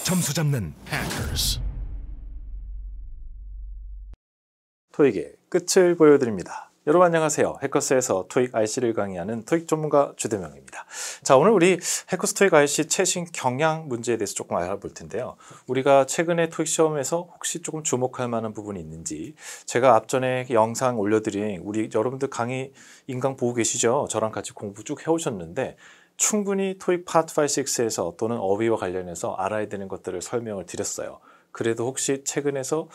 점수 잡는 Hackers. 토익의 끝을 보여드립니다. 여러분 안녕하세요. 해커스에서 토익 RC를 강의하는 토익 전문가 주대명입니다. 자, 오늘 우리 해커스 토익 RC 최신 경향 문제에 대해서 조금 알아볼 텐데요. 우리가 최근에 토익 시험에서 혹시 조금 주목할 만한 부분이 있는지, 제가 앞전에 영상 올려드린 우리 여러분들 강의 인강 보고 계시죠? 저랑 같이 공부 쭉 해오셨는데 충분히 토익 파트 5, 6에서 또는 어휘와 관련해서 알아야 되는 것들을 설명을 드렸어요. 그래도 혹시 최근에서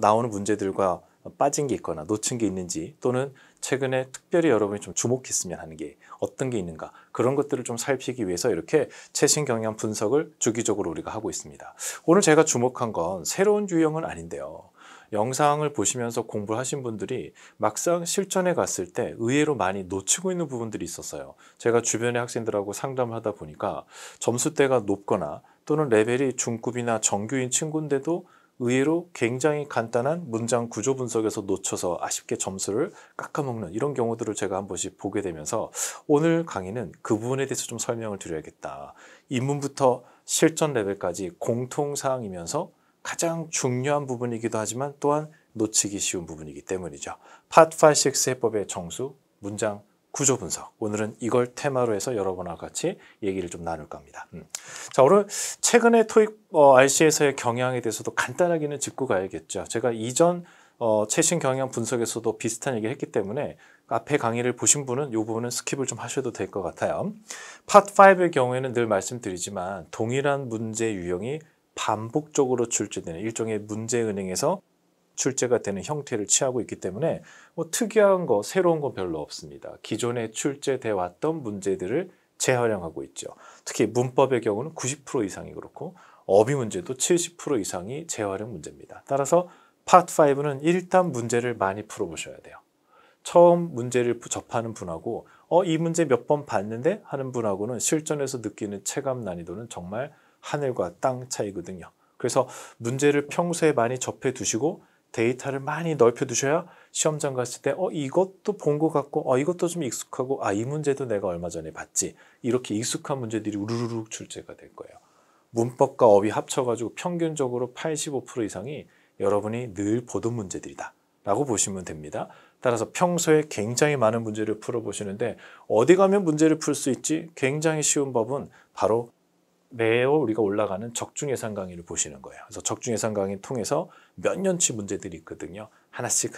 나오는 문제들과 빠진 게 있거나 놓친 게 있는지, 또는 최근에 특별히 여러분이 좀 주목했으면 하는 게 어떤 게 있는가, 그런 것들을 좀 살피기 위해서 이렇게 최신 경향 분석을 주기적으로 우리가 하고 있습니다. 오늘 제가 주목한 건 새로운 유형은 아닌데요. 영상을 보시면서 공부를 하신 분들이 막상 실전에 갔을 때 의외로 많이 놓치고 있는 부분들이 있었어요. 제가 주변의 학생들하고 상담을 하다 보니까 점수대가 높거나 또는 레벨이 중급이나 정규인 친구인데도 의외로 굉장히 간단한 문장 구조 분석에서 놓쳐서 아쉽게 점수를 깎아먹는 이런 경우들을 제가 한 번씩 보게 되면서 오늘 강의는 그 부분에 대해서 좀 설명을 드려야겠다. 입문부터 실전 레벨까지 공통사항이면서 가장 중요한 부분이기도 하지만 또한 놓치기 쉬운 부분이기 때문이죠. 파트 5, 6 해법의 정수, 문장 구조 분석. 오늘은 이걸 테마로 해서 여러분과 같이 얘기를 좀 나눌까 합니다. 자, 오늘 최근에 토익 RC에서의 경향에 대해서도 간단하게는 짚고 가야겠죠. 제가 이전 최신 경향 분석에서도 비슷한 얘기를 했기 때문에 앞에 강의를 보신 분은 이 부분은 스킵을 좀 하셔도 될 것 같아요. 파트 5의 경우에는 늘 말씀드리지만 동일한 문제 유형이 반복적으로 출제되는 일종의 문제은행에서 출제가 되는 형태를 취하고 있기 때문에 특이한 거, 새로운 건 별로 없습니다. 기존에 출제돼 왔던 문제들을 재활용하고 있죠. 특히 문법의 경우는 90% 이상이 그렇고 어휘 문제도 70% 이상이 재활용 문제입니다. 따라서 파트 5는 일단 문제를 많이 풀어보셔야 돼요. 처음 문제를 접하는 분하고 이 문제 몇 번 봤는데 하는 분하고는 실전에서 느끼는 체감 난이도는 정말 하늘과 땅 차이거든요. 그래서 문제를 평소에 많이 접해 두시고 데이터를 많이 넓혀 두셔야 시험장 갔을 때 이것도 본 것 같고 이것도 좀 익숙하고 이 문제도 내가 얼마 전에 봤지, 이렇게 익숙한 문제들이 우르르 출제가 될 거예요. 문법과 어휘 합쳐가지고 평균적으로 85% 이상이 여러분이 늘 보던 문제들이다 라고 보시면 됩니다. 따라서 평소에 굉장히 많은 문제를 풀어보시는데 어디 가면 문제를 풀 수 있지? 굉장히 쉬운 법은 바로 매월 우리가 올라가는 적중예산 강의를 보시는 거예요. 그래서 적중예산 강의 통해서 몇 년치 문제들이 있거든요. 하나씩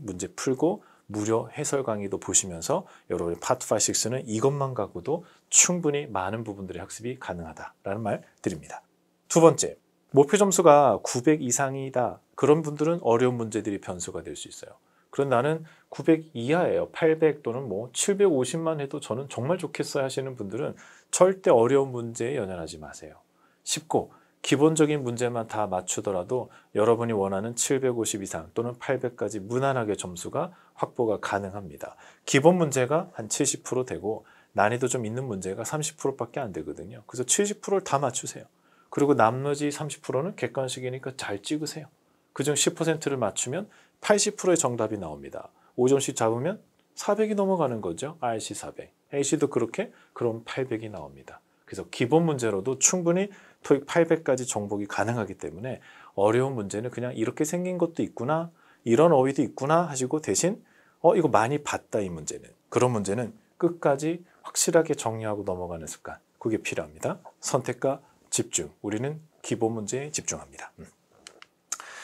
문제 풀고 무료 해설 강의도 보시면서 여러분의 파트 5, 6는 이것만 갖고도 충분히 많은 부분들의 학습이 가능하다라는 말 드립니다. 두 번째, 목표 점수가 900 이상이다. 그런 분들은 어려운 문제들이 변수가 될 수 있어요. 그럼 나는 900 이하예요. 800 또는 750만 해도 저는 정말 좋겠어요 하시는 분들은 절대 어려운 문제에 연연하지 마세요. 쉽고 기본적인 문제만 다 맞추더라도 여러분이 원하는 750 이상 또는 800까지 무난하게 점수가 확보가 가능합니다. 기본 문제가 한 70% 되고 난이도 좀 있는 문제가 30%밖에 안 되거든요. 그래서 70%를 다 맞추세요. 그리고 나머지 30%는 객관식이니까 잘 찍으세요. 그중 10%를 맞추면 80%의 정답이 나옵니다. 5점씩 잡으면 400이 넘어가는 거죠. RC 400. AC도 그렇게 그럼 800이 나옵니다. 그래서 기본 문제로도 충분히 토익 800까지 정복이 가능하기 때문에 어려운 문제는 그냥 이렇게 생긴 것도 있구나, 이런 어휘도 있구나 하시고 대신 이거 많이 봤다 이 문제는. 그런 문제는 끝까지 확실하게 정리하고 넘어가는 습관. 그게 필요합니다. 선택과 집중. 우리는 기본 문제에 집중합니다.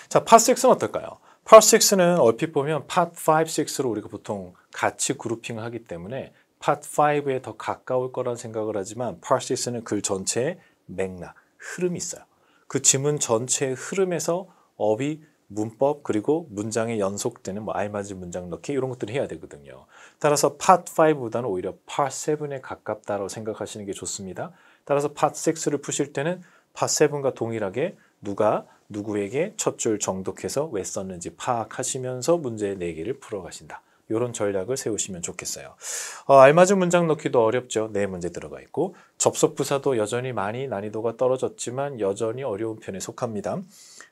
자, 파트 6는 어떨까요? 파트 6는 얼핏 보면 파트 5, 6로 우리가 보통 같이 그룹핑을 하기 때문에 파트 5에 더 가까울 거란 생각을 하지만 파트 6는 글 전체의 맥락, 흐름이 있어요. 그 지문 전체의 흐름에서 어휘, 문법, 그리고 문장에 연속되는 알맞은 문장 넣기 이런 것들을 해야 되거든요. 따라서 파트 5보다는 오히려 파트 7에 가깝다고 생각하시는 게 좋습니다. 따라서 파트 6를 푸실 때는 파트 7과 동일하게 누가 누구에게 첫 줄 정독해서 왜 썼는지 파악하시면서 문제 4개를 풀어가신다. 이런 전략을 세우시면 좋겠어요. 알맞은 문장 넣기도 어렵죠. 4문제 들어가 있고 접속 부사도 여전히 많이 난이도가 떨어졌지만 여전히 어려운 편에 속합니다.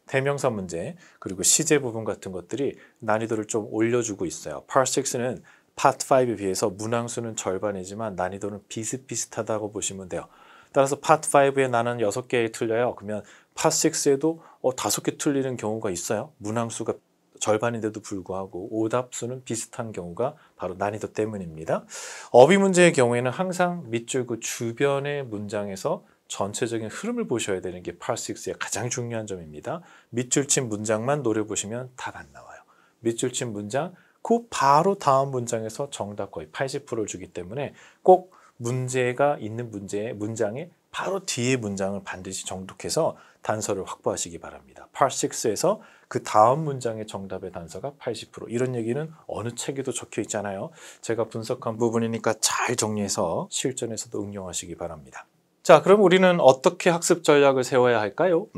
대명사 문제 그리고 시제 부분 같은 것들이 난이도를 좀 올려주고 있어요. 파트 6는 파트 5에 비해서 문항수는 절반이지만 난이도는 비슷비슷하다고 보시면 돼요. 따라서 파트 5에 나는 6개 틀려요. 그러면 파트 6에도 5개 틀리는 경우가 있어요. 문항수가 절반인데도 불구하고 오답수는 비슷한 경우가 바로 난이도 때문입니다. 어휘 문제의 경우에는 항상 밑줄 그 주변의 문장에서 전체적인 흐름을 보셔야 되는 게 파트 6의 가장 중요한 점입니다. 밑줄 친 문장만 노려보시면 답 안 나와요. 밑줄 친 문장, 그 바로 다음 문장에서 정답 거의 80%를 주기 때문에 꼭 문제가 있는 문장의 바로 뒤에 문장을 반드시 정독해서 단서를 확보하시기 바랍니다. Part 6에서 그 다음 문장의 정답의 단서가 80%. 이런 얘기는 어느 책에도 적혀 있잖아요. 제가 분석한 부분이니까 잘 정리해서 실전에서도 응용하시기 바랍니다. 자, 그럼 우리는 어떻게 학습 전략을 세워야 할까요?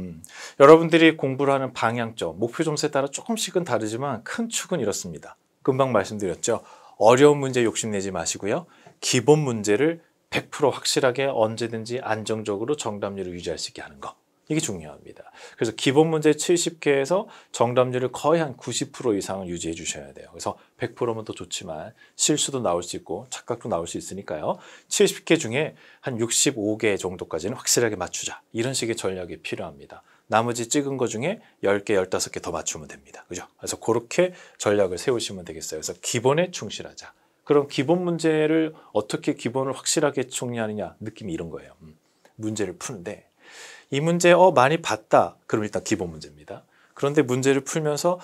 여러분들이 공부를 하는 방향점, 목표 점수에 따라 조금씩은 다르지만 큰 축은 이렇습니다. 금방 말씀드렸죠. 어려운 문제 욕심내지 마시고요. 기본 문제를 100% 확실하게 언제든지 안정적으로 정답률을 유지할 수 있게 하는 거. 이게 중요합니다. 그래서 기본 문제 70개에서 정답률을 거의 한 90% 이상을 유지해 주셔야 돼요. 그래서 100%면 더 좋지만 실수도 나올 수 있고 착각도 나올 수 있으니까요. 70개 중에 한 65개 정도까지는 확실하게 맞추자. 이런 식의 전략이 필요합니다. 나머지 찍은 거 중에 10개, 15개 더 맞추면 됩니다. 그죠? 그래서 그렇게 전략을 세우시면 되겠어요. 그래서 기본에 충실하자. 그럼 기본 문제를 어떻게 기본을 확실하게 정리하느냐 느낌이 이런 거예요. 문제를 푸는데 이 문제 많이 봤다. 그럼 일단 기본 문제입니다. 그런데 문제를 풀면서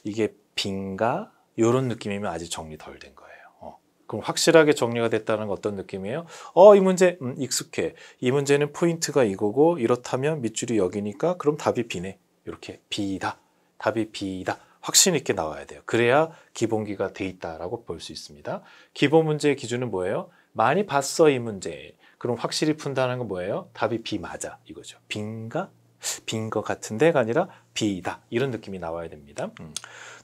이게 빈가? 이런 느낌이면 아직 정리 덜 된 거예요. 그럼 확실하게 정리가 됐다는 건 어떤 느낌이에요? 이 문제 익숙해. 이 문제는 포인트가 이거고 이렇다면 밑줄이 여기니까 그럼 답이 B네. 이렇게 B다. 답이 B다. 확신 있게 나와야 돼요. 그래야 기본기가 돼 있다라고 볼 수 있습니다. 기본 문제의 기준은 뭐예요? 많이 봤어 이 문제. 그럼 확실히 푼다는 건 뭐예요? 답이 B 맞아 이거죠. 빈가? 빈 것 같은데가 아니라 B다. 이런 느낌이 나와야 됩니다.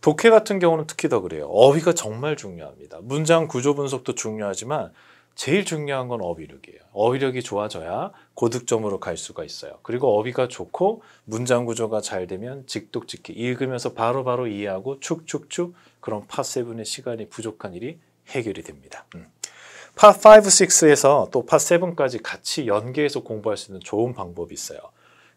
독해 같은 경우는 특히 더 그래요. 어휘가 정말 중요합니다. 문장 구조 분석도 중요하지만 제일 중요한 건 어휘력이에요. 어휘력이 좋아져야 고득점으로 갈 수가 있어요. 그리고 어휘가 좋고 문장 구조가 잘 되면 직독직히 읽으면서 바로바로 이해하고 축축축 그런 파7의 시간이 부족한 일이 해결이 됩니다. 파5, 6에서 또 파7까지 같이 연계해서 공부할 수 있는 좋은 방법이 있어요.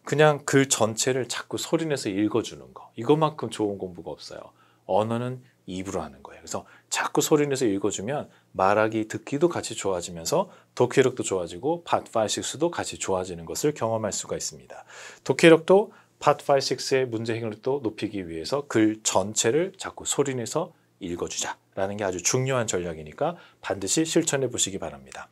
그냥 글 전체를 자꾸 소리내서 읽어주는 거. 이것만큼 좋은 공부가 없어요. 언어는 입으로 하는 거예요. 그래서 자꾸 소리내서 읽어주면 말하기, 듣기도 같이 좋아지면서 독해력도 좋아지고 파트 5, 6도 같이 좋아지는 것을 경험할 수가 있습니다. 독해력도 파트 5, 6의 문제 해결력도 높이기 위해서 글 전체를 자꾸 소리내서 읽어주자라는 게 아주 중요한 전략이니까 반드시 실천해 보시기 바랍니다.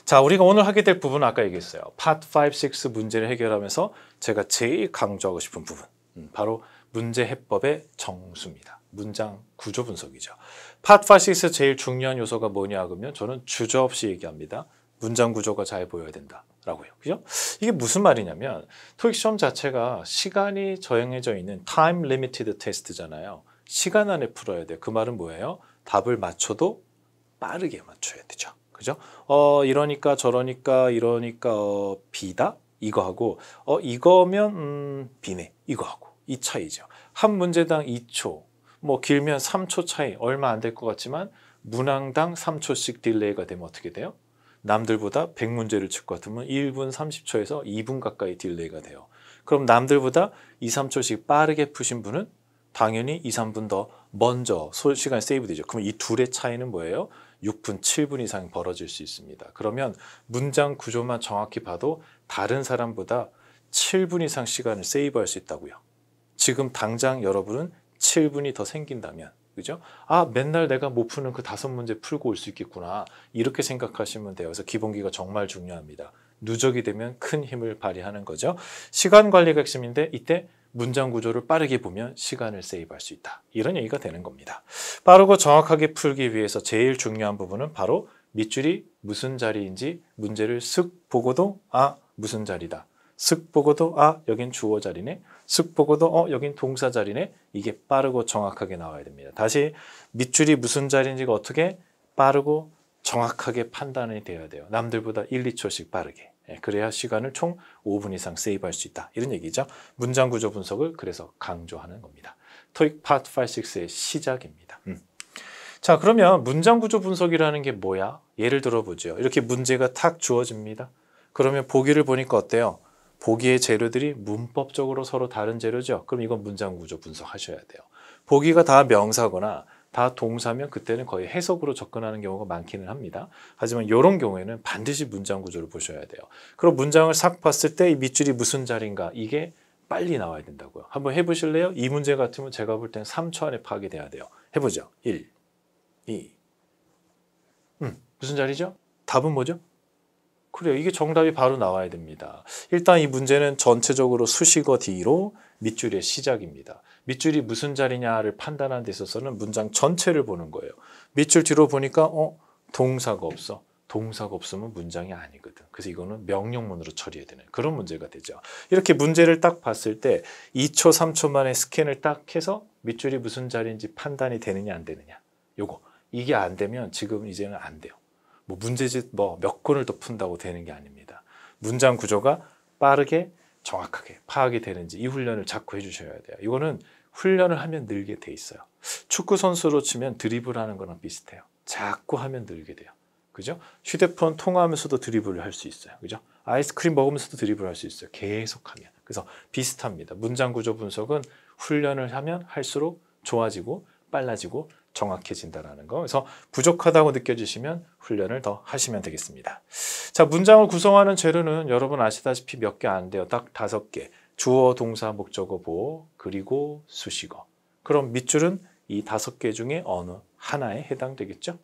자, 우리가 오늘 하게 될 부분은 아까 얘기했어요. 파트 5, 6 문제를 해결하면서 제가 제일 강조하고 싶은 부분 바로 문제 해법의 정수입니다. 문장 구조 분석이죠. 파트 5, 6에서 제일 중요한 요소가 뭐냐 그러면 저는 주저없이 얘기합니다. 문장 구조가 잘 보여야 된다라고요. 그죠? 이게 무슨 말이냐면 토익 시험 자체가 시간이 정해져 있는 time limited test잖아요. 시간 안에 풀어야 돼요. 그 말은 뭐예요? 답을 맞춰도 빠르게 맞춰야 되죠. 그죠? 이러니까 저러니까 이러니까 B다? 이거 하고 이거면 B네. 이거 하고 이 차이죠. 한 문제당 2초, 뭐 길면 3초 차이 얼마 안 될 것 같지만 문항당 3초씩 딜레이가 되면 어떻게 돼요? 남들보다 100문제를 칠 것 같으면 1분 30초에서 2분 가까이 딜레이가 돼요. 그럼 남들보다 2, 3초씩 빠르게 푸신 분은 당연히 2, 3분 더 먼저 시간 세이브 되죠. 그럼 이 둘의 차이는 뭐예요? 6분, 7분 이상 벌어질 수 있습니다. 그러면 문장 구조만 정확히 봐도 다른 사람보다 7분 이상 시간을 세이브할 수 있다고요. 지금 당장 여러분은 7분이 더 생긴다면, 그죠? 맨날 내가 못 푸는 그 5문제 풀고 올 수 있겠구나. 이렇게 생각하시면 돼요. 그래서 기본기가 정말 중요합니다. 누적이 되면 큰 힘을 발휘하는 거죠. 시간 관리가 핵심인데 이때 문장 구조를 빠르게 보면 시간을 세이브할 수 있다. 이런 얘기가 되는 겁니다. 빠르고 정확하게 풀기 위해서 제일 중요한 부분은 바로 밑줄이 무슨 자리인지 문제를 쓱 보고도 무슨 자리다. 쓱 보고도 여긴 주어 자리네. 쓱 보고도 여긴 동사 자리네. 이게 빠르고 정확하게 나와야 됩니다. 다시 밑줄이 무슨 자리인지가 어떻게 빠르고 정확하게 판단이 돼야 돼요. 남들보다 1, 2초씩 빠르게. 그래야 시간을 총 5분 이상 세이브할 수 있다. 이런 얘기죠. 문장 구조 분석을 그래서 강조하는 겁니다. 토익 파트 5, 6의 시작입니다. 자, 그러면 문장 구조 분석이라는 게 뭐야? 예를 들어보죠. 이렇게 문제가 탁 주어집니다. 그러면 보기를 보니까 어때요? 보기의 재료들이 문법적으로 서로 다른 재료죠. 그럼 이건 문장 구조 분석하셔야 돼요. 보기가 다 명사거나 다 동사면 그때는 거의 해석으로 접근하는 경우가 많기는 합니다. 하지만 이런 경우에는 반드시 문장 구조를 보셔야 돼요. 그럼 문장을 싹 봤을 때 이 밑줄이 무슨 자리인가? 이게 빨리 나와야 된다고요. 한번 해보실래요? 이 문제 같으면 제가 볼 때는 3초 안에 파악이 돼야 돼요. 해보죠. 1, 2. 무슨 자리죠? 답은 뭐죠? 그래요. 이게 정답이 바로 나와야 됩니다. 일단 이 문제는 전체적으로 수식어 뒤로 밑줄의 시작입니다. 밑줄이 무슨 자리냐를 판단하는 데 있어서는 문장 전체를 보는 거예요. 밑줄 뒤로 보니까 동사가 없어. 동사가 없으면 문장이 아니거든. 그래서 이거는 명령문으로 처리해야 되는 그런 문제가 되죠. 이렇게 문제를 딱 봤을 때 2초, 3초 만에 스캔을 딱 해서 밑줄이 무슨 자리인지 판단이 되느냐 안 되느냐. 요거. 이게 안 되면 지금 이제는 안 돼요. 뭐 문제집 몇 권을 더 푼다고 되는 게 아닙니다. 문장 구조가 빠르게 정확하게 파악이 되는지 이 훈련을 자꾸 해주셔야 돼요. 이거는 훈련을 하면 늘게 돼 있어요. 축구 선수로 치면 드리블하는 거랑 비슷해요. 자꾸 하면 늘게 돼요. 그죠? 휴대폰 통화하면서도 드리블을 할 수 있어요. 그죠? 아이스크림 먹으면서도 드리블을 할 수 있어요. 계속하면. 그래서 비슷합니다. 문장 구조 분석은 훈련을 하면 할수록 좋아지고 빨라지고 정확해진다는 거. 그래서 부족하다고 느껴지시면 훈련을 더 하시면 되겠습니다. 자, 문장을 구성하는 재료는 여러분 아시다시피 몇 개 안 돼요. 딱 5개. 주어, 동사, 목적어, 보어, 그리고 수식어. 그럼 밑줄은 이 5개 중에 어느 하나에 해당되겠죠?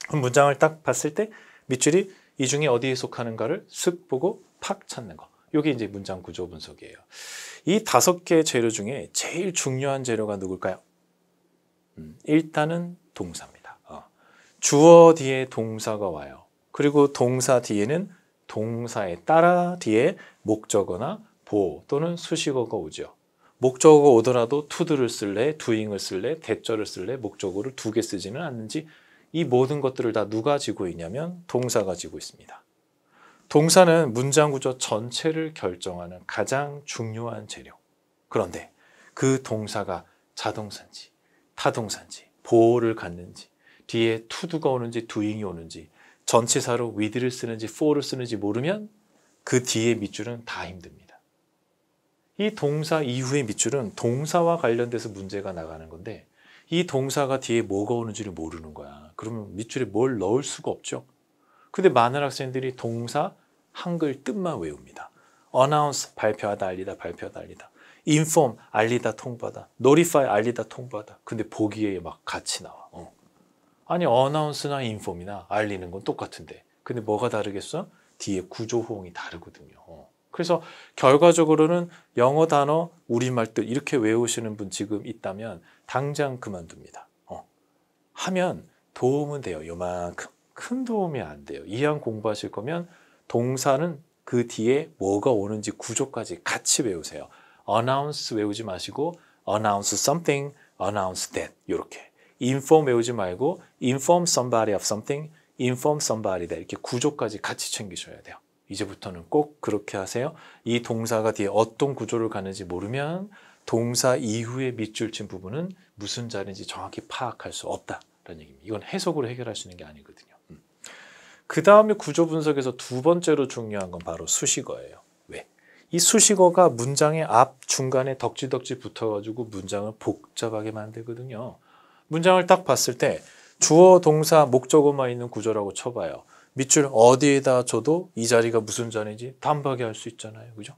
그럼 문장을 딱 봤을 때 밑줄이 이 중에 어디에 속하는가를 쓱 보고 팍 찾는 거. 이게 이제 문장 구조 분석이에요. 이 5개 재료 중에 제일 중요한 재료가 누굴까요? 일단은 동사입니다. 주어 뒤에 동사가 와요. 그리고 동사 뒤에는 동사에 따라 뒤에 목적어나 보어 또는 수식어가 오죠. 목적어가 오더라도 to를 쓸래, doing을 쓸래, 대절을 쓸래, 목적어를 2개 쓰지는 않는지 이 모든 것들을 다 누가 지고 있냐면 동사가 지고 있습니다. 동사는 문장 구조 전체를 결정하는 가장 중요한 재료. 그런데 그 동사가 자동사인지 타동사인지 보어를 갖는지 뒤에 to가 오는지 doing이 오는지 전치사로 with를 쓰는지 for를 쓰는지 모르면 그 뒤에 밑줄은 다 힘듭니다. 이 동사 이후의 밑줄은 동사와 관련돼서 문제가 나가는 건데 이 동사가 뒤에 뭐가 오는지를 모르는 거야. 그러면 밑줄에 뭘 넣을 수가 없죠. 근데 많은 학생들이 동사 한글 뜻만 외웁니다. announce 발표하다 알리다 발표하다 알리다 inform 알리다 통보하다 notify 알리다 통보하다 근데 보기에 막 같이 나와. 아니 announce나 inform이나 알리는 건 똑같은데 근데 뭐가 다르겠어? 뒤에 구조 호응이 다르거든요. 그래서 결과적으로는 영어 단어 우리말 뜻 이렇게 외우시는 분 지금 있다면 당장 그만둡니다. 하면 도움은 돼요. 요만큼 큰 도움이 안 돼요. 이왕 공부하실 거면 동사는 그 뒤에 뭐가 오는지 구조까지 같이 외우세요. announce 외우지 마시고 announce something, announce that 이렇게 inform 외우지 말고 inform somebody of something, inform somebody that 이렇게 구조까지 같이 챙기셔야 돼요. 이제부터는 꼭 그렇게 하세요. 이 동사가 뒤에 어떤 구조를 가는지 모르면 동사 이후에 밑줄 친 부분은 무슨 자리인지 정확히 파악할 수 없다라는 얘기입니다. 이건 해석으로 해결할 수 있는 게 아니거든요. 그 다음에 구조 분석에서 두 번째로 중요한 건 바로 수식어예요. 왜? 이 수식어가 문장의 앞, 중간에 덕지덕지 붙어가지고 문장을 복잡하게 만들거든요. 문장을 딱 봤을 때 주어, 동사, 목적어만 있는 구조라고 쳐봐요. 밑줄 어디에다 줘도 이 자리가 무슨 자리인지 단박에 알 수 있잖아요. 그죠?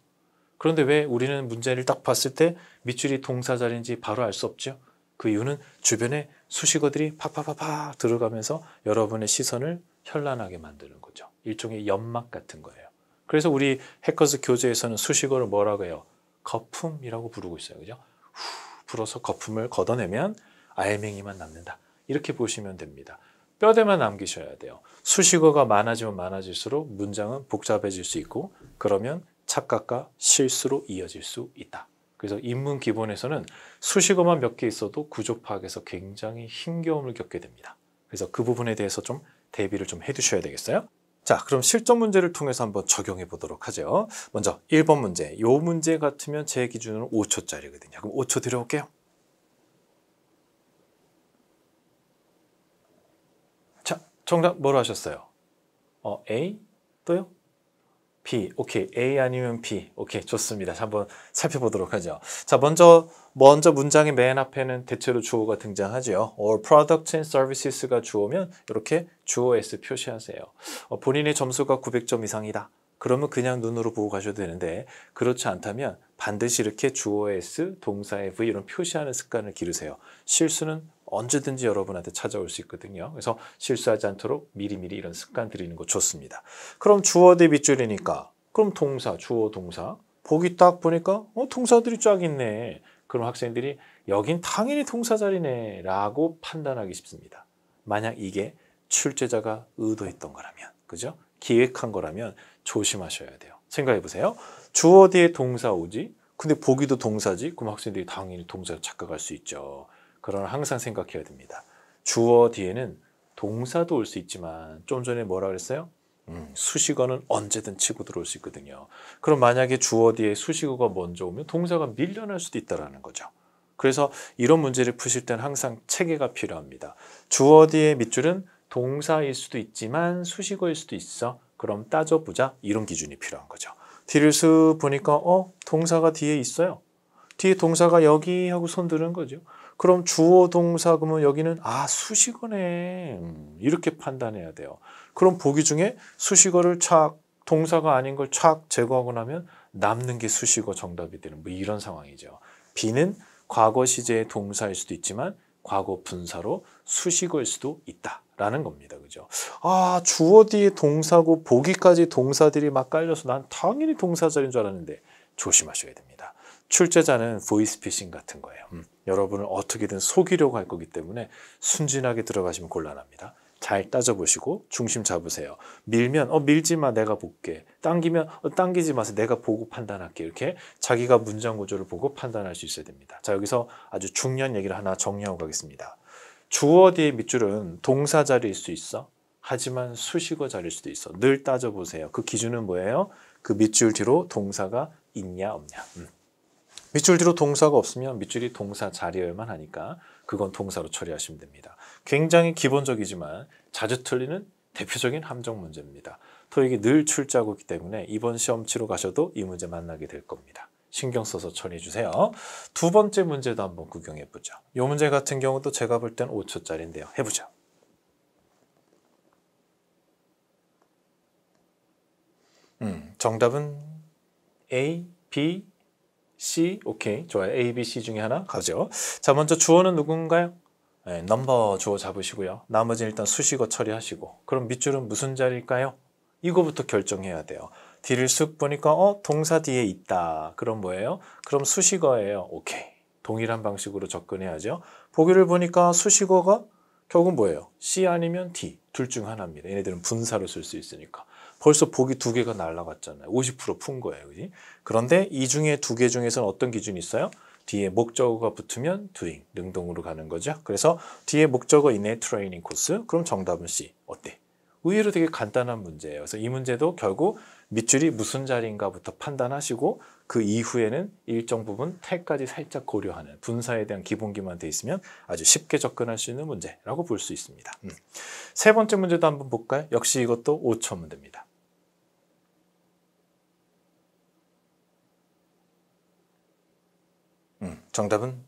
그런데 왜 우리는 문제를 딱 봤을 때 밑줄이 동사 자리인지 바로 알 수 없죠? 그 이유는 주변에 수식어들이 팍팍팍팍 들어가면서 여러분의 시선을 현란하게 만드는 거죠. 일종의 연막 같은 거예요. 그래서 우리 해커스 교재에서는 수식어를 뭐라고 해요? 거품이라고 부르고 있어요. 그죠? 후 불어서 거품을 걷어내면 알맹이만 남는다. 이렇게 보시면 됩니다. 뼈대만 남기셔야 돼요. 수식어가 많아지면 많아질수록 문장은 복잡해질 수 있고 그러면 착각과 실수로 이어질 수 있다. 그래서 인문 기본에서는 수식어만 몇 개 있어도 구조 파악에서 굉장히 힘겨움을 겪게 됩니다. 그래서 그 부분에 대해서 좀 대비를 좀 해두셔야 되겠어요. 자, 그럼 실전 문제를 통해서 한번 적용해 보도록 하죠. 먼저 1번 문제. 이 문제 같으면 제 기준으로 5초짜리거든요. 그럼 5초 드려볼게요. 정답 뭐로 하셨어요? A 또요? B. 오케이. A 아니면 B. 오케이. 좋습니다. 자, 한번 살펴보도록 하죠. 자, 먼저 문장의 맨 앞에는 대체로 주어가 등장하죠. All products and services가 주어면 이렇게 주어 S 표시하세요. 본인의 점수가 900점 이상이다. 그러면 그냥 눈으로 보고 가셔도 되는데 그렇지 않다면 반드시 이렇게 주어 S, 동사의 V 이런 표시하는 습관을 기르세요. 실수는 언제든지 여러분한테 찾아올 수 있거든요. 그래서 실수하지 않도록 미리미리 이런 습관 들이는 거 좋습니다. 그럼 주어 대 밑줄이니까 그럼 동사, 주어, 동사 보기 딱 보니까 동사들이 쫙 있네. 그럼 학생들이 여긴 당연히 동사 자리네 라고 판단하기 쉽습니다. 만약 이게 출제자가 의도했던 거라면, 그죠? 기획한 거라면 조심하셔야 돼요. 생각해 보세요. 주어 뒤에 동사 오지? 근데 보기도 동사지? 그럼 학생들이 당연히 동사를 착각할 수 있죠. 그러나 항상 생각해야 됩니다. 주어 뒤에는 동사도 올 수 있지만 좀 전에 뭐라 그랬어요? 수식어는 언제든 치고 들어올 수 있거든요. 그럼 만약에 주어 뒤에 수식어가 먼저 오면 동사가 밀려날 수도 있다는 거죠. 그래서 이런 문제를 푸실 때는 항상 체계가 필요합니다. 주어 뒤에 밑줄은 동사일 수도 있지만 수식어일 수도 있어. 그럼 따져보자. 이런 기준이 필요한 거죠. 뒤를 쓱 보니까 동사가 뒤에 있어요. 뒤에 동사가 여기 하고 손 드는 거죠. 그럼 주어 동사 그러면 여기는 수식어네. 이렇게 판단해야 돼요. 그럼 보기 중에 수식어를 착 동사가 아닌 걸 착 제거하고 나면 남는 게 수식어 정답이 되는 뭐 이런 상황이죠. B는 과거 시제의 동사일 수도 있지만 과거 분사로 수식어일 수도 있다라는 겁니다. 그죠? 주어 뒤에 동사고 보기까지 동사들이 막 깔려서 난 당연히 동사 자리인 줄 알았는데 조심하셔야 됩니다. 출제자는 보이스피싱 같은 거예요. 여러분을 어떻게든 속이려고 할 거기 때문에 순진하게 들어가시면 곤란합니다. 잘 따져보시고 중심 잡으세요. 밀면 밀지 마 내가 볼게. 당기면 당기지 마세요. 내가 보고 판단할게. 이렇게 자기가 문장 구조를 보고 판단할 수 있어야 됩니다. 자, 여기서 아주 중요한 얘기를 하나 정리하고 가겠습니다. 주어 뒤에 밑줄은 동사 자리일 수 있어. 하지만 수식어 자리일 수도 있어. 늘 따져보세요. 그 기준은 뭐예요? 그 밑줄 뒤로 동사가 있냐 없냐. 밑줄 뒤로 동사가 없으면 밑줄이 동사 자리여야만 하니까 그건 동사로 처리하시면 됩니다. 굉장히 기본적이지만 자주 틀리는 대표적인 함정 문제입니다. 토익이 늘 출제하고 있기 때문에 이번 시험 치러 가셔도 이 문제 만나게 될 겁니다. 신경 써서 처리해 주세요. 두 번째 문제도 한번 구경해 보죠. 이 문제 같은 경우도 제가 볼 땐 5초짜리인데요. 해보죠. 정답은 A, B, C, 오케이. 좋아요. A, B, C 중에 하나 가죠. 자, 먼저 주어는 누군가요? 네, 넘버 주어 잡으시고요. 나머지는 일단 수식어 처리하시고. 그럼 밑줄은 무슨 자리일까요? 이거부터 결정해야 돼요. 뒤를 쓱 보니까 동사 뒤에 있다. 그럼 뭐예요? 그럼 수식어예요. 오케이. 동일한 방식으로 접근해야죠. 보기를 보니까 수식어가 결국 뭐예요? C 아니면 D. 둘 중 하나입니다. 얘네들은 분사로 쓸 수 있으니까. 벌써 보기 두 개가 날라갔잖아요. 50% 푼 거예요. 그지? 그런데 이 중에 두 개 중에서는 어떤 기준이 있어요? 뒤에 목적어가 붙으면 doing, 능동으로 가는 거죠. 그래서 뒤에 목적어 있네, 트레이닝 코스. 그럼 정답은 C. 어때? 의외로 되게 간단한 문제예요. 그래서 이 문제도 결국 밑줄이 무슨 자리인가부터 판단하시고 그 이후에는 일정 부분 태까지 살짝 고려하는 분사에 대한 기본기만 돼 있으면 아주 쉽게 접근할 수 있는 문제라고 볼 수 있습니다. 세 번째 문제도 한번 볼까요? 역시 이것도 5초 문제입니다. 정답은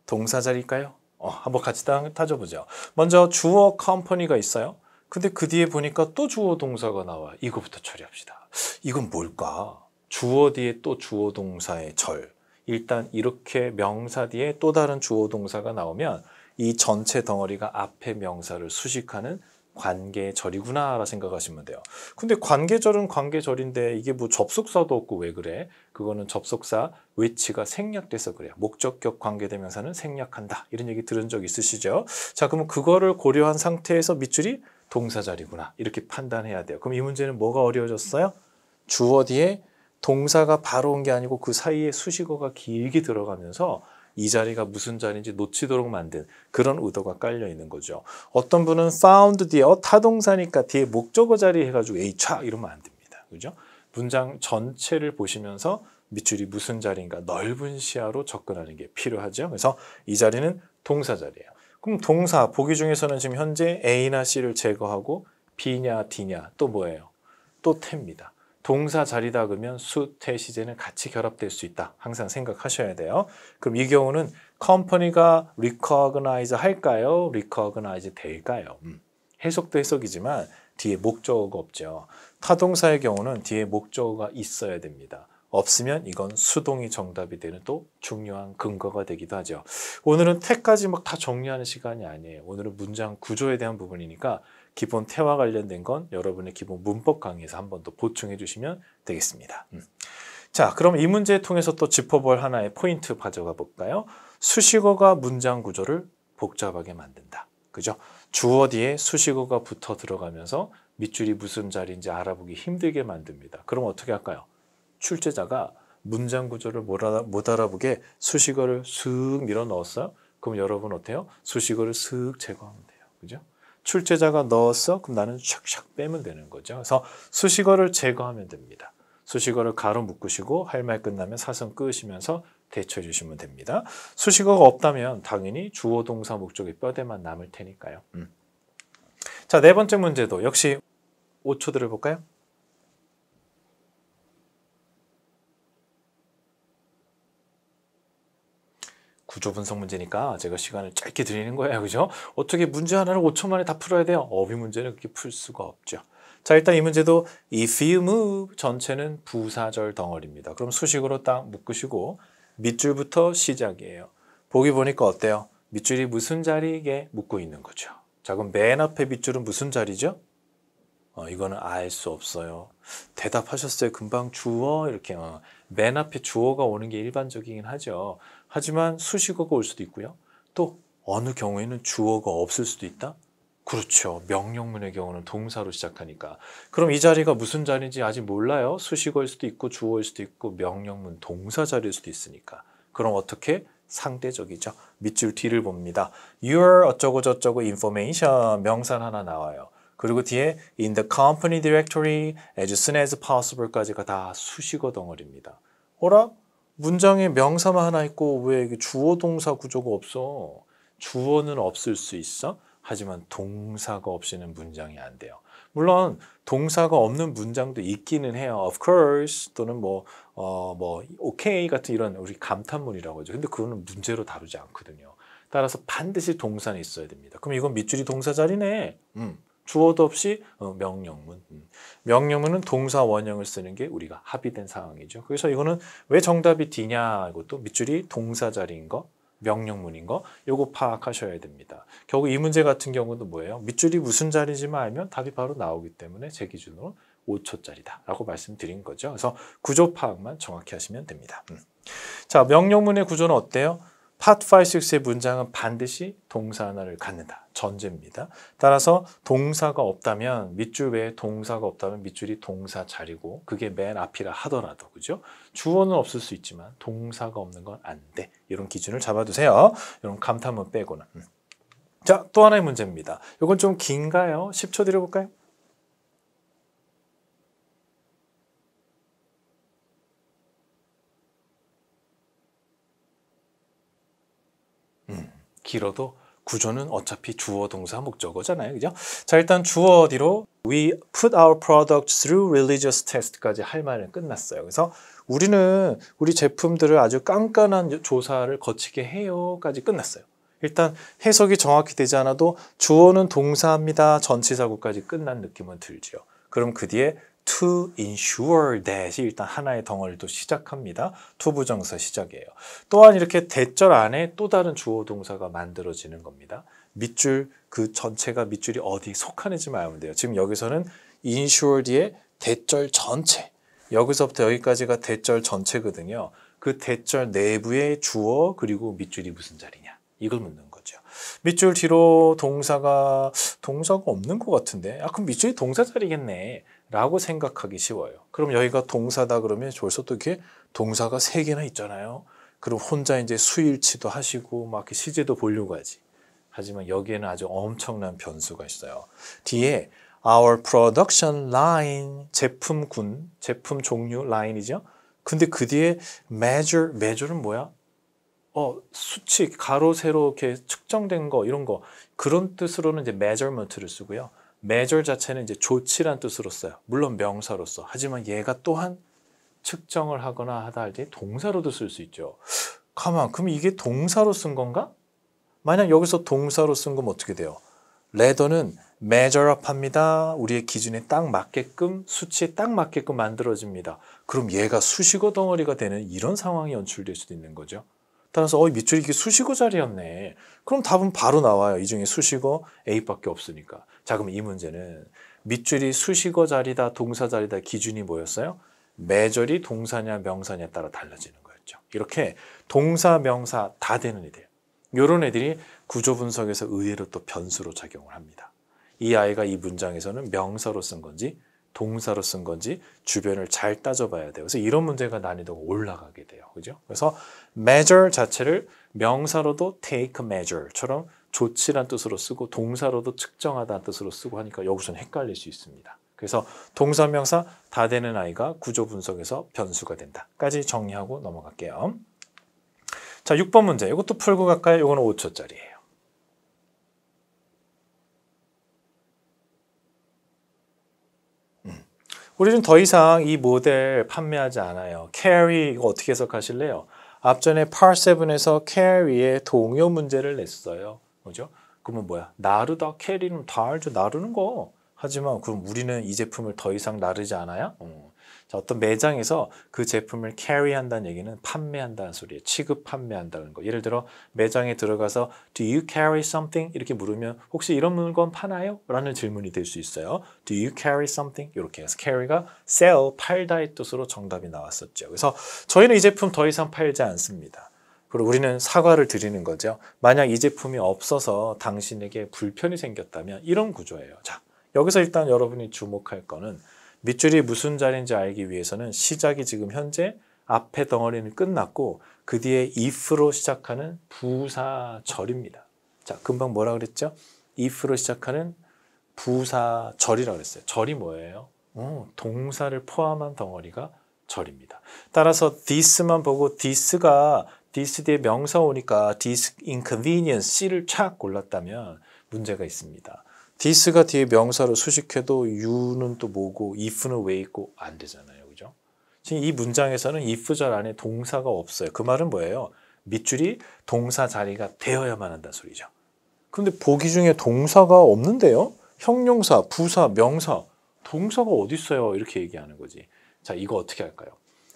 동사 자리일까요? 한번 같이 따져보죠. 먼저 주어 컴퍼니가 있어요. 근데 그 뒤에 보니까 또 주어 동사가 나와. 이거부터 처리합시다. 이건 뭘까? 주어 뒤에 또 주어 동사의 절. 일단 이렇게 명사 뒤에 또 다른 주어 동사가 나오면 이 전체 덩어리가 앞에 명사를 수식하는 관계절이구나 라 생각하시면 돼요. 근데 관계절은 관계절인데 이게 뭐 접속사도 없고 왜 그래? 그거는 접속사 위치가 생략돼서 그래요. 목적격 관계대명사는 생략한다. 이런 얘기 들은 적 있으시죠? 자, 그러면 그거를 고려한 상태에서 밑줄이 동사 자리구나. 이렇게 판단해야 돼요. 그럼 이 문제는 뭐가 어려워졌어요? 주어 뒤에 동사가 바로 온 게 아니고 그 사이에 수식어가 길게 들어가면서 이 자리가 무슨 자리인지 놓치도록 만든 그런 의도가 깔려 있는 거죠. 어떤 분은 found 뒤에 타동사니까 뒤에 목적어 자리 해가지고 에이차 이러면 안 됩니다. 그죠? 문장 전체를 보시면서 밑줄이 무슨 자리인가 넓은 시야로 접근하는 게 필요하죠. 그래서 이 자리는 동사 자리예요. 그럼 동사 보기 중에서는 지금 현재 A나 C를 제거하고 B냐 D냐 또 뭐예요? 또 태입니다. 동사 자리다 그러면 수, 태, 시제는 같이 결합될 수 있다. 항상 생각하셔야 돼요. 그럼 이 경우는 컴퍼니가 recognize 할까요? recognize 될까요? 해석도 해석이지만 뒤에 목적어가 없죠. 타동사의 경우는 뒤에 목적어가 있어야 됩니다. 없으면 이건 수동이 정답이 되는 또 중요한 근거가 되기도 하죠. 오늘은 태까지 막 다 정리하는 시간이 아니에요. 오늘은 문장 구조에 대한 부분이니까 기본 태와 관련된 건 여러분의 기본 문법 강의에서 한 번 더 보충해 주시면 되겠습니다. 자, 그럼 이 문제 통해서 또 짚어볼 하나의 포인트 가져가 볼까요? 수식어가 문장 구조를 복잡하게 만든다. 그죠? 주어 뒤에 수식어가 붙어 들어가면서 밑줄이 무슨 자리인지 알아보기 힘들게 만듭니다. 그럼 어떻게 할까요? 출제자가 문장 구조를 못 알아보게 수식어를 슥 밀어 넣었어요. 그럼 여러분 어때요? 수식어를 슥 제거하면 돼요. 그죠? 출제자가 넣었어? 그럼 나는 샥샥 빼면 되는 거죠. 그래서 수식어를 제거하면 됩니다. 수식어를 가로 묶으시고 할 말 끝나면 사선 끄시면서 대처해 주시면 됩니다. 수식어가 없다면 당연히 주어, 동사, 목적의 뼈대만 남을 테니까요. 자, 네 번째 문제도 역시 5초 들어볼까요? 구조 분석 문제니까 제가 시간을 짧게 드리는 거예요. 그죠? 어떻게 문제 하나를 5초 만에 다 풀어야 돼요? 어휘 문제는 그렇게 풀 수가 없죠. 자, 일단 이 문제도 if you move 전체는 부사절 덩어리입니다. 그럼 수식으로 딱 묶으시고 밑줄부터 시작이에요. 보기 보니까 어때요? 밑줄이 무슨 자리에 묶고 있는 거죠. 자, 그럼 맨 앞에 밑줄은 무슨 자리죠? 이거는 알 수 없어요. 대답하셨어요. 금방 주어 이렇게 맨 앞에 주어가 오는 게 일반적이긴 하죠. 하지만 수식어가 올 수도 있고요. 또 어느 경우에는 주어가 없을 수도 있다? 그렇죠. 명령문의 경우는 동사로 시작하니까. 그럼 이 자리가 무슨 자리인지 아직 몰라요. 수식어일 수도 있고 주어일 수도 있고 명령문 동사 자리일 수도 있으니까. 그럼 어떻게? 상대적이죠. 밑줄 뒤를 봅니다. Your 어쩌고 저쩌고 information 명사 하나 나와요. 그리고 뒤에 in the company directory as soon as possible까지가 다 수식어 덩어리입니다. 어라? 문장에 명사만 하나 있고 왜 이게 주어 동사 구조가 없어? 주어는 없을 수 있어? 하지만 동사가 없이는 문장이 안 돼요. 물론 동사가 없는 문장도 있기는 해요. Of course 또는 okay 같은 이런 우리 감탄문이라고 하죠. 근데 그거는 문제로 다루지 않거든요. 따라서 반드시 동사는 있어야 됩니다. 그럼 이건 밑줄이 동사 자리네. 주어도 없이 명령문. 명령문은 동사 원형을 쓰는 게 우리가 합의된 상황이죠. 그래서 이거는 왜 정답이 D냐 이것도 밑줄이 동사 자리인 거 명령문인 거 요거 파악하셔야 됩니다. 결국 이 문제 같은 경우도 뭐예요? 밑줄이 무슨 자리인지만 알면 답이 바로 나오기 때문에 제 기준으로 5초짜리다 라고 말씀드린 거죠. 그래서 구조 파악만 정확히 하시면 됩니다. 자, 명령문의 구조는 어때요? Part 5, 6의 문장은 반드시 동사 하나를 갖는다. 전제입니다. 따라서 동사가 없다면 밑줄 외에 동사가 없다면 밑줄이 동사 자리고 그게 맨 앞이라 하더라도 그죠? 주어는 없을 수 있지만 동사가 없는 건 안 돼. 이런 기준을 잡아두세요. 이런 감탄문 빼고는. 자, 또 하나의 문제입니다. 이건 좀 긴가요? 10초 드려볼까요? 길어도 구조는 어차피 주어, 동사, 목적어잖아요. 그죠? 자, 일단 주어 어디로? We put our product through religious test까지 할 말은 끝났어요. 그래서 우리는 우리 제품들을 아주 깐깐한 조사를 거치게 해요까지 끝났어요. 일단 해석이 정확히 되지 않아도 주어는 동사입니다. 전치사구까지 끝난 느낌은 들죠. 그럼 그 뒤에 to ensure that이 일단 하나의 덩어리도 시작합니다. to 부정사 시작이에요. 또한 이렇게 대절 안에 또 다른 주어 동사가 만들어지는 겁니다. 밑줄 그 전체가 밑줄이 어디 속하는지만 알면 돼요. 지금 여기서는 ensure 뒤에 대절 전체 여기서부터 여기까지가 대절 전체거든요. 그 대절 내부의 주어 그리고 밑줄이 무슨 자리냐 이걸 묻는 거죠. 밑줄 뒤로 동사가 없는 것 같은데 그럼 밑줄이 동사 자리겠네 라고 생각하기 쉬워요. 그럼 여기가 동사다 그러면 벌써 또 이렇게 동사가 3개나 있잖아요. 그럼 혼자 이제 수일치도 하시고 막 시제도 보려고 하지. 하지만 여기에는 아주 엄청난 변수가 있어요. 뒤에 our production line 제품군, 제품 종류 라인이죠. 근데 그 뒤에 measure는 뭐야? 수치, 가로, 세로 이렇게 측정된 거 이런 거 그런 뜻으로는 이제 measurement를 쓰고요. measure 자체는 이제 조치란 뜻으로 써요. 물론 명사로서. 하지만 얘가 또한 측정을 하거나 하다 할 때 동사로도 쓸 수 있죠. 그럼 이게 동사로 쓴 건가? 만약 여기서 동사로 쓴 거면 어떻게 돼요? 레더는 measure up 합니다. 우리의 기준에 딱 맞게끔, 수치에 딱 맞게끔 만들어집니다. 그럼 얘가 수식어 덩어리가 되는 이런 상황이 연출될 수도 있는 거죠. 따라서 밑줄이 이게 수식어 자리였네. 그럼 답은 바로 나와요. 이 중에 수식어 A밖에 없으니까. 자, 그럼 이 문제는 밑줄이 수식어 자리다, 동사 자리다 기준이 뭐였어요? measure이 동사냐 명사냐에 따라 달라지는 거였죠. 이렇게 동사, 명사 다 되는 애들. 이런 애들이 구조 분석에서 의외로 또 변수로 작용을 합니다. 이 아이가 이 문장에서는 명사로 쓴 건지 동사로 쓴 건지 주변을 잘 따져봐야 돼요. 그래서 이런 문제가 난이도가 올라가게 돼요. 그죠? 그래서 measure 자체를 명사로도 take measure처럼 조치란 뜻으로 쓰고 동사로도 측정하다는 뜻으로 쓰고 하니까 여기서는 헷갈릴 수 있습니다. 그래서 동사, 명사 다 되는 아이가 구조 분석에서 변수가 된다까지 정리하고 넘어갈게요. 자, 6번 문제. 이것도 풀고 갈까요? 이거는 5초짜리예요. 우리는 더 이상 이 모델 판매하지 않아요. carry 이거 어떻게 해석하실래요? 앞전에 part 7에서 carry의 동요 문제를 냈어요. 그죠? 그러면 뭐야? 나르다, carry는 다 알죠. 나르는 거. 하지만 그럼 우리는 이 제품을 더 이상 나르지 않아요? 자, 어떤 매장에서 그 제품을 carry한다는 얘기는 판매한다는 소리예요. 취급 판매한다는 거. 예를 들어 매장에 들어가서 Do you carry something? 이렇게 물으면 혹시 이런 물건 파나요? 라는 질문이 될 수 있어요. Do you carry something? 이렇게 해서 carry가 sell, 팔다의 뜻으로 정답이 나왔었죠. 그래서 저희는 이 제품 더 이상 팔지 않습니다. 그리고 우리는 사과를 드리는 거죠. 만약 이 제품이 없어서 당신에게 불편이 생겼다면 이런 구조예요. 자, 여기서 일단 여러분이 주목할 거는 밑줄이 무슨 자리인지 알기 위해서는 시작이 지금 현재 앞에 덩어리는 끝났고 그 뒤에 if로 시작하는 부사절입니다. 자, 금방 뭐라 그랬죠? if로 시작하는 부사절이라고 그랬어요. 절이 뭐예요? 동사를 포함한 덩어리가 절입니다. 따라서 this만 보고 this 뒤에 명사 오니까 this inconvenience C를 착 골랐다면 문제가 있습니다. this가 뒤에 명사로 수식해도 you는 또 뭐고 if는 왜 있고 안 되잖아요. 그죠? 지금 이 문장에서는 if절 안에 동사가 없어요. 그 말은 뭐예요? 밑줄이 동사 자리가 되어야만 한다는 소리죠. 근데 보기 중에 동사가 없는데요? 형용사, 부사, 명사, 동사가 어디 있어요? 이렇게 얘기하는 거지. 자, 이거 어떻게 할까요?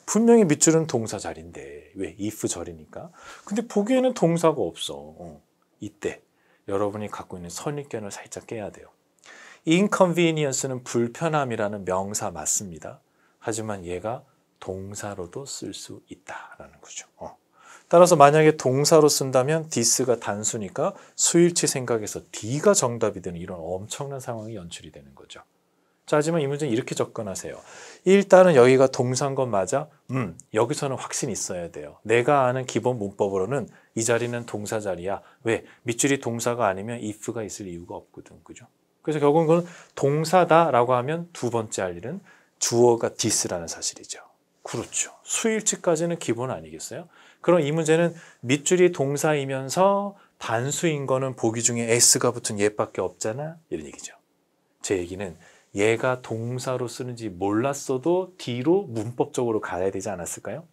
분명히 밑줄은 동사 자리인데 왜? if절이니까. 근데 보기에는 동사가 없어. 이때 여러분이 갖고 있는 선입견을 살짝 깨야 돼요. inconvenience는 불편함이라는 명사 맞습니다. 하지만 얘가 동사로도 쓸 수 있다라는 거죠. 따라서 만약에 동사로 쓴다면 this가 단수니까 수일치 생각해서 D가 정답이 되는 이런 엄청난 상황이 연출이 되는 거죠. 자, 하지만 이 문제는 이렇게 접근하세요. 일단은 여기가 동사인 건 맞아? 여기서는 확신이 있어야 돼요. 내가 아는 기본 문법으로는 이 자리는 동사 자리야. 왜? 밑줄이 동사가 아니면 if가 있을 이유가 없거든. 그죠? 그래서 결국은 그건 동사다라고 하면 두 번째 할 일은 주어가 this라는 사실이죠. 그렇죠. 수일치까지는 기본 아니겠어요? 그럼 이 문제는 밑줄이 동사이면서 단수인 거는 보기 중에 s가 붙은 얘밖에 없잖아? 이런 얘기죠. 제 얘기는 얘가 동사로 쓰는지 몰랐어도 D로 문법적으로 가야 되지 않았을까요?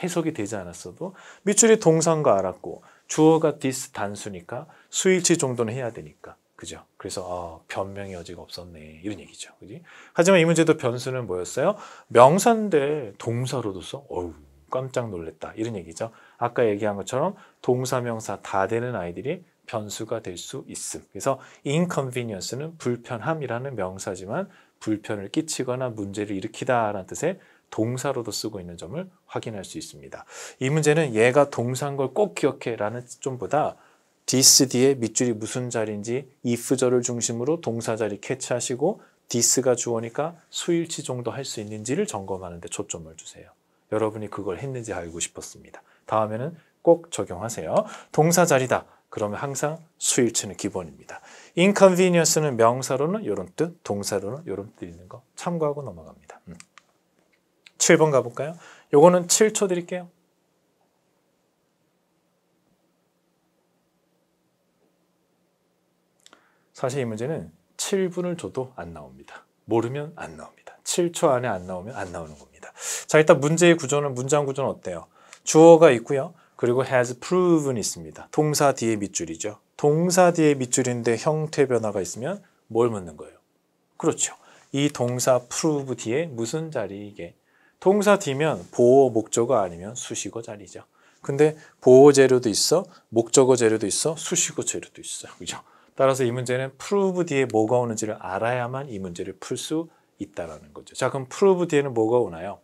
해석이 되지 않았어도 밑줄이 동사인 거 알았고 주어가 this 단수니까 수일치 정도는 해야 되니까. 그죠? 그래서 변명의 여지가 없었네 이런 얘기죠. 그지? 하지만 이 문제도 변수는 뭐였어요? 명사인데 동사로도 써? 어우 깜짝 놀랐다 이런 얘기죠. 아까 얘기한 것처럼 동사 명사 다 되는 아이들이 변수가 될 수 있음. 그래서 inconvenience는 불편함이라는 명사지만 불편을 끼치거나 문제를 일으키다라는 뜻의 동사로도 쓰고 있는 점을 확인할 수 있습니다. 이 문제는 얘가 동사인 걸 꼭 기억해라는 점보다 this 뒤에 밑줄이 무슨 자리인지 if절을 중심으로 동사 자리 캐치하시고 this가 주어니까 수일치 정도 할 수 있는지를 점검하는 데 초점을 주세요. 여러분이 그걸 했는지 알고 싶었습니다. 다음에는 꼭 적용하세요. 동사 자리다. 그러면 항상 수일치는 기본입니다. inconvenience는 명사로는 이런 뜻, 동사로는 이런 뜻 있는 거 참고하고 넘어갑니다. 7번 가볼까요? 요거는 7초 드릴게요. 사실 이 문제는 7분을 줘도 안 나옵니다. 모르면 안 나옵니다. 7초 안에 안 나오면 안 나오는 겁니다. 자, 일단 문제의 구조는, 문장 구조는 어때요? 주어가 있고요. 그리고 has proven 있습니다. 동사 뒤에 밑줄이죠. 동사 뒤에 밑줄인데 형태 변화가 있으면 뭘 묻는 거예요? 그렇죠. 이 동사 prove 뒤에 무슨 자리 이게? 동사 뒤면 보호 목적어 아니면 수식어 자리죠. 근데 보호 재료도 있어, 목적어 재료도 있어, 수식어 재료도 있어요. 그죠? 따라서 이 문제는 prove 뒤에 뭐가 오는지를 알아야만 이 문제를 풀 수 있다라는 거죠. 자, 그럼 prove 뒤에는 뭐가 오나요?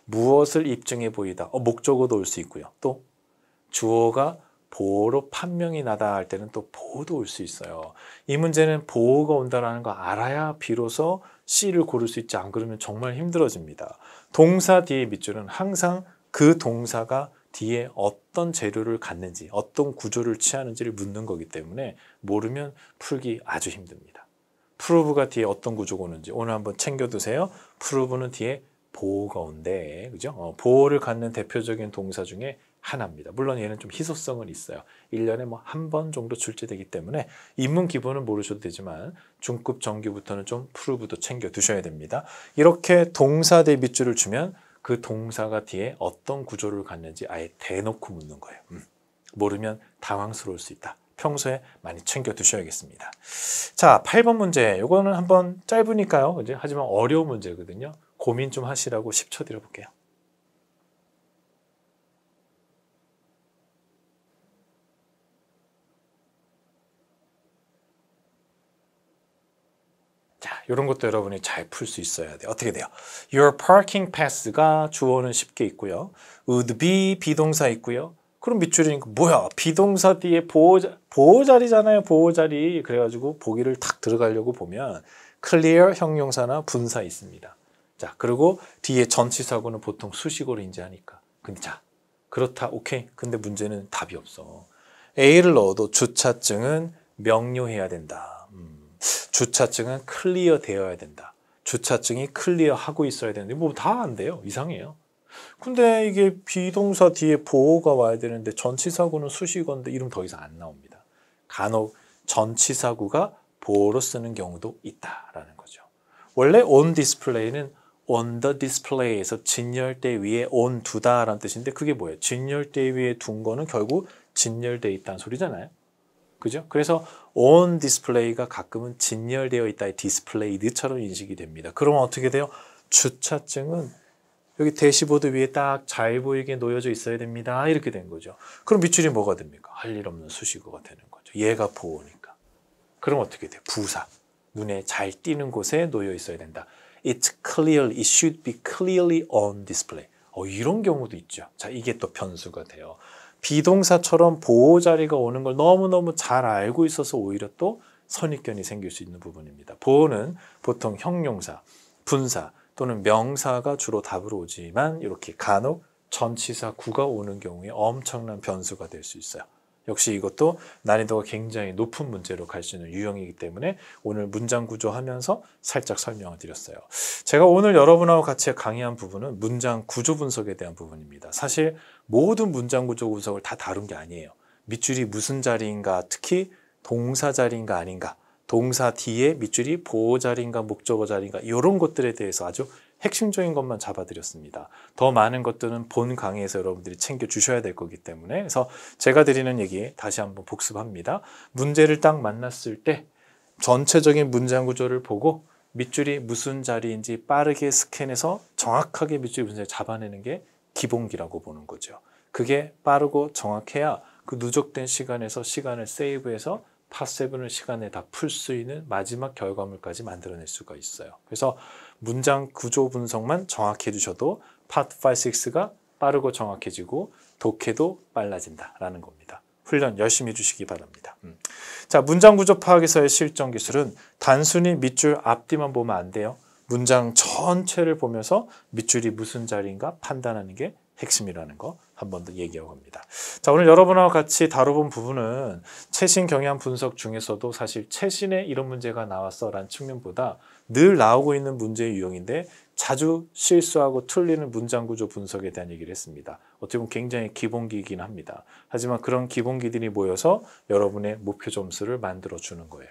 무엇을 입증해 보이다. 목적어도 올 수 있고요. 또 주어가 보호로 판명이 나다 할 때는 또 보호도 올 수 있어요. 이 문제는 보호가 온다는 거 알아야 비로소 C를 고를 수 있지, 안 그러면 정말 힘들어집니다. 동사 뒤에 밑줄은 항상 그 동사가 뒤에 어떤 재료를 갖는지, 어떤 구조를 취하는지를 묻는 거기 때문에 모르면 풀기 아주 힘듭니다. prove가 뒤에 어떤 구조가 오는지 오늘 한번 챙겨두세요. prove는 뒤에 보호가 온대, 그죠? 보호를 갖는 대표적인 동사 중에 하나입니다. 물론 얘는 좀 희소성은 있어요. 1년에 뭐 한 번 정도 출제되기 때문에 인문 기본은 모르셔도 되지만 중급 정규부터는 좀 prove도 챙겨 두셔야 됩니다. 이렇게 동사 대 밑줄을 주면 그 동사가 뒤에 어떤 구조를 갖는지 아예 대놓고 묻는 거예요. 모르면 당황스러울 수 있다. 평소에 많이 챙겨 두셔야겠습니다. 자, 8번 문제. 이거는 한번 짧으니까요. 그죠? 하지만 어려운 문제거든요. 고민 좀 하시라고 10초 드려볼게요. 자, 이런 것도 여러분이 잘 풀 수 있어야 돼요. 어떻게 돼요? Your parking pass가 주어는 쉽게 있고요. would be 비동사 있고요. 그럼 밑줄이니까 뭐야? 비동사 뒤에 보호자리잖아요. 보호자리. 그래가지고 보기를 탁 들어가려고 보면 clear 형용사나 분사 있습니다. 자, 그리고 뒤에 전치사구는 보통 수식어로 인지하니까. 근데 자, 그렇다. 오케이. 근데 문제는 답이 없어. A를 넣어도 주차증은 명료해야 된다. 주차증은 클리어 되어야 된다. 주차증이 클리어 하고 있어야 되는데 뭐 다 안 돼요. 이상해요. 근데 이게 비동사 뒤에 보호가 와야 되는데 전치사구는 수식어인데 이름 더 이상 안 나옵니다. 간혹 전치사구가 보호로 쓰는 경우도 있다라는 거죠. 원래 on display는 on the display에서 진열대 위에 on 두다라는 뜻인데 그게 뭐예요? 진열대 위에 둔 거는 결국 진열되어 있다는 소리잖아요. 그죠? 그래서 on display가 가끔은 진열되어 있다의 displayed처럼 인식이 됩니다. 그러면 어떻게 돼요? 주차증은 여기 대시보드 위에 딱 잘 보이게 놓여져 있어야 됩니다. 이렇게 된 거죠. 그럼 밑줄이 뭐가 됩니까? 할 일 없는 수식어가 되는 거죠. 얘가 보호니까. 그럼 어떻게 돼요? 부사. 눈에 잘 띄는 곳에 놓여 있어야 된다. It's clear, it should be clearly on display. 이런 경우도 있죠. 자, 이게 또 변수가 돼요. 비동사처럼 보호 자리가 오는 걸 너무너무 잘 알고 있어서 오히려 또 선입견이 생길 수 있는 부분입니다. 보호는 보통 형용사, 분사 또는 명사가 주로 답으로 오지만 이렇게 간혹 전치사 구가 오는 경우에 엄청난 변수가 될 수 있어요. 역시 이것도 난이도가 굉장히 높은 문제로 갈 수 있는 유형이기 때문에 오늘 문장 구조하면서 살짝 설명을 드렸어요. 제가 오늘 여러분하고 같이 강의한 부분은 문장 구조 분석에 대한 부분입니다. 사실 모든 문장 구조 분석을 다 다룬 게 아니에요. 밑줄이 무슨 자리인가, 특히 동사 자리인가 아닌가, 동사 뒤에 밑줄이 보호 자리인가 목적어 자리인가 이런 것들에 대해서 아주 핵심적인 것만 잡아드렸습니다. 더 많은 것들은 본 강의에서 여러분들이 챙겨주셔야 될 거기 때문에 그래서 제가 드리는 얘기 다시 한번 복습합니다. 문제를 딱 만났을 때 전체적인 문장 구조를 보고 밑줄이 무슨 자리인지 빠르게 스캔해서 정확하게 밑줄이 무슨 자리 잡아내는 게 기본기라고 보는 거죠. 그게 빠르고 정확해야 그 누적된 시간에서 시간을 세이브해서 파7을 시간에 다 풀 수 있는 마지막 결과물까지 만들어낼 수가 있어요. 그래서 문장 구조 분석만 정확히 해주셔도 파트 5, 6가 빠르고 정확해지고 독해도 빨라진다라는 겁니다. 훈련 열심히 해주시기 바랍니다. 자, 문장 구조 파악에서의 실전 기술은 단순히 밑줄 앞뒤만 보면 안 돼요. 문장 전체를 보면서 밑줄이 무슨 자리인가 판단하는 게 핵심이라는 거 한 번 더 얘기하고 갑니다. 자, 오늘 여러분하고 같이 다뤄본 부분은 최신 경향 분석 중에서도 사실 최신에 이런 문제가 나왔어 라는 측면보다 늘 나오고 있는 문제의 유형인데 자주 실수하고 틀리는 문장 구조 분석에 대한 얘기를 했습니다. 어떻게 보면 굉장히 기본기이긴 합니다. 하지만 그런 기본기들이 모여서 여러분의 목표 점수를 만들어 주는 거예요.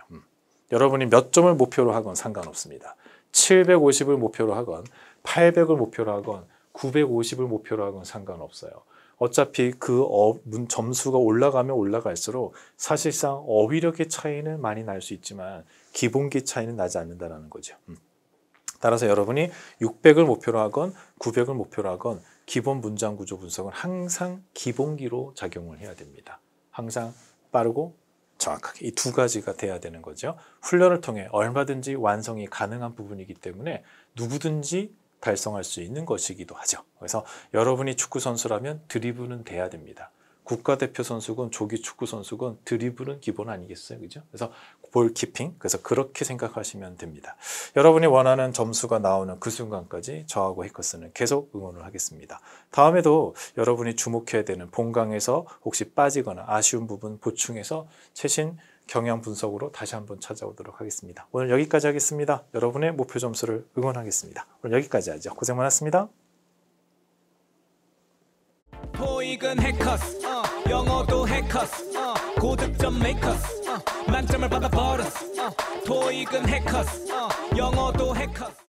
여러분이 몇 점을 목표로 하건 상관없습니다. 750을 목표로 하건 800을 목표로 하건 950을 목표로 하건 상관없어요. 어차피 그 점수가 올라가면 올라갈수록 사실상 어휘력의 차이는 많이 날 수 있지만 기본기 차이는 나지 않는다는 거죠. 따라서 여러분이 600을 목표로 하건 900을 목표로 하건 기본 문장 구조 분석은 항상 기본기로 작용을 해야 됩니다. 항상 빠르고 정확하게 이 두 가지가 돼야 되는 거죠. 훈련을 통해 얼마든지 완성이 가능한 부분이기 때문에 누구든지 달성할 수 있는 것이기도 하죠. 그래서 여러분이 축구 선수라면 드리블은 돼야 됩니다. 국가대표 선수건 조기 축구 선수건 드리블은 기본 아니겠어요, 그죠? 그래서 볼 키핑, 그래서 그렇게 생각하시면 됩니다. 여러분이 원하는 점수가 나오는 그 순간까지 저하고 해커스는 계속 응원을 하겠습니다. 다음에도 여러분이 주목해야 되는 본강에서 혹시 빠지거나 아쉬운 부분 보충해서 최신 경향 분석으로 다시 한번 찾아오도록 하겠습니다. 오늘 여기까지 하겠습니다. 여러분의 목표 점수를 응원하겠습니다. 오늘 여기까지 하죠. 고생 많았습니다. 토익은 해커스, 영어도 해커스, 고득점 메이커스, 만점을 받아 버렸어. 토익은 해커스, 영어도 해커스.